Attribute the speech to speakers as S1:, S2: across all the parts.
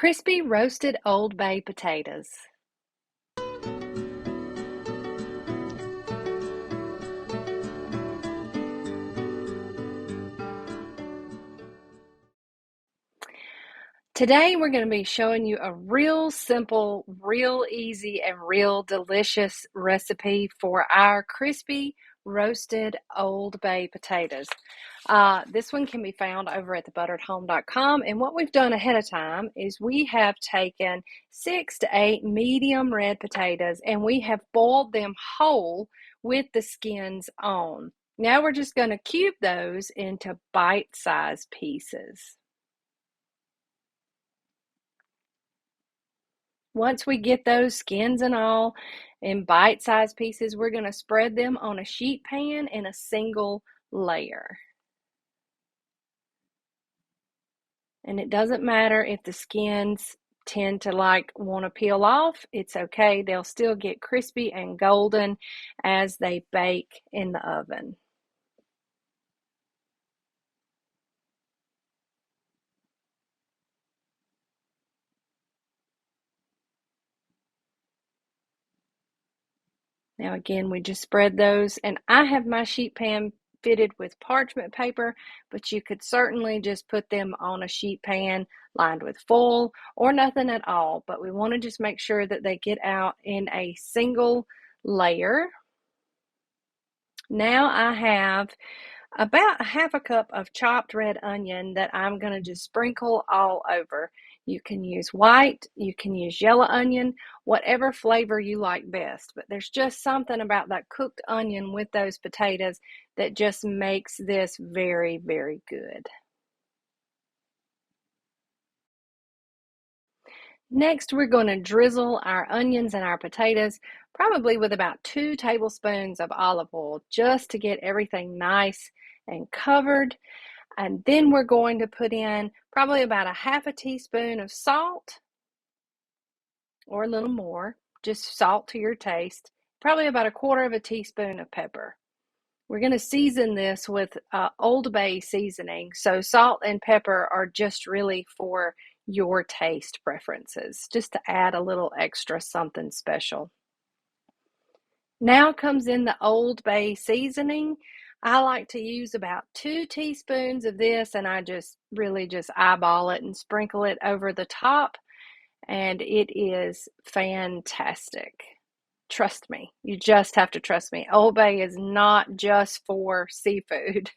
S1: Crispy roasted Old Bay potatoes. Today we're going to be showing you a real simple, real easy, and real delicious recipe for our crispy roasted Old Bay potatoes. This one can be found over at thebutteredhome.com, and what we've done ahead of time is we have taken 6 to 8 medium red potatoes and we have boiled them whole with the skins on. Now we're just going to cube those into bite-sized pieces. Once we get those skins and all in bite-sized pieces, we're going to spread them on a sheet pan in a single layer. And it doesn't matter if the skins tend to want to peel off. It's okay. They'll still get crispy and golden as they bake in the oven. Now again, we just spread those, and I have my sheet pan fitted with parchment paper, but you could certainly just put them on a sheet pan lined with foil or nothing at all. But we want to just make sure that they get out in a single layer. Now I have about a half a cup of chopped red onion that I'm going to just sprinkle all over. You can use white, you can use yellow onion, whatever flavor you like best. But there's just something about that cooked onion with those potatoes that just makes this very, very good. Next, we're going to drizzle our onions and our potatoes, probably with about 2 tablespoons of olive oil, just to get everything nice and covered. And then we're going to put in probably about a half a teaspoon of salt, or a little more, just salt to your taste, probably about a quarter of a teaspoon of pepper. We're going to season this with Old Bay seasoning, so salt and pepper are just really for your taste preferences, just to add a little extra something special. Now comes in the Old Bay seasoning. I like to use about 2 teaspoons of this, and I just really just eyeball it and sprinkle it over the top, and it is fantastic. Trust me, you just have to trust me. Old Bay is not just for seafood.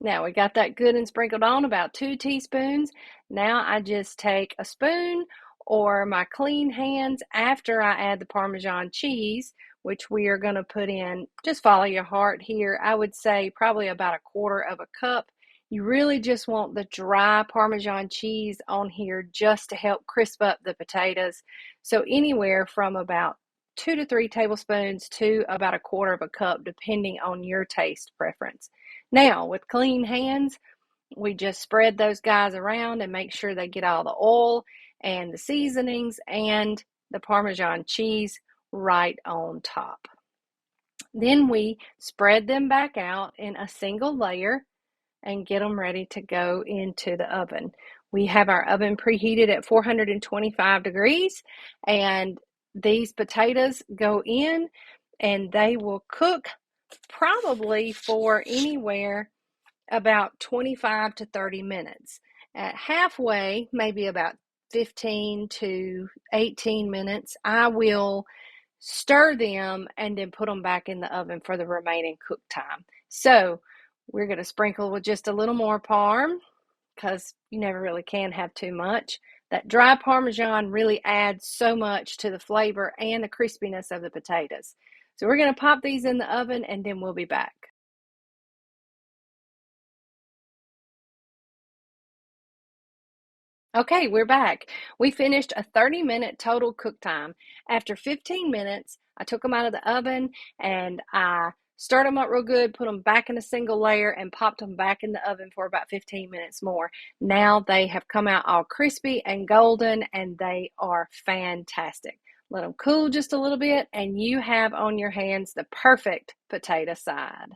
S1: Now we got that good and sprinkled on, about 2 teaspoons. Now I just take a spoon or my clean hands after I add the Parmesan cheese, which we are going to put in, just follow your heart here. I would say probably about a quarter of a cup. You really just want the dry Parmesan cheese on here just to help crisp up the potatoes. So anywhere from about 2 to 3 tablespoons to about a quarter of a cup, depending on your taste preference. Now, with clean hands, we just spread those guys around and make sure they get all the oil and the seasonings and the Parmesan cheese right on top. Then we spread them back out in a single layer and get them ready to go into the oven. We have our oven preheated at 425 degrees, and these potatoes go in and they will cook probably for anywhere about 25 to 30 minutes. At halfway, maybe about 15 to 18 minutes, I will stir them and then put them back in the oven for the remaining cook time. So we're going to sprinkle with just a little more parm, because you never really can have too much. That dry Parmesan really adds so much to the flavor and the crispiness of the potatoes. So we're going to pop these in the oven and then we'll be back. Okay, we're back. We finished a 30-minute total cook time. After 15 minutes, I took them out of the oven and I stirred them up real good, put them back in a single layer, and popped them back in the oven for about 15 minutes more. Now they have come out all crispy and golden, and they are fantastic. Let them cool just a little bit, and you have on your hands the perfect potato side.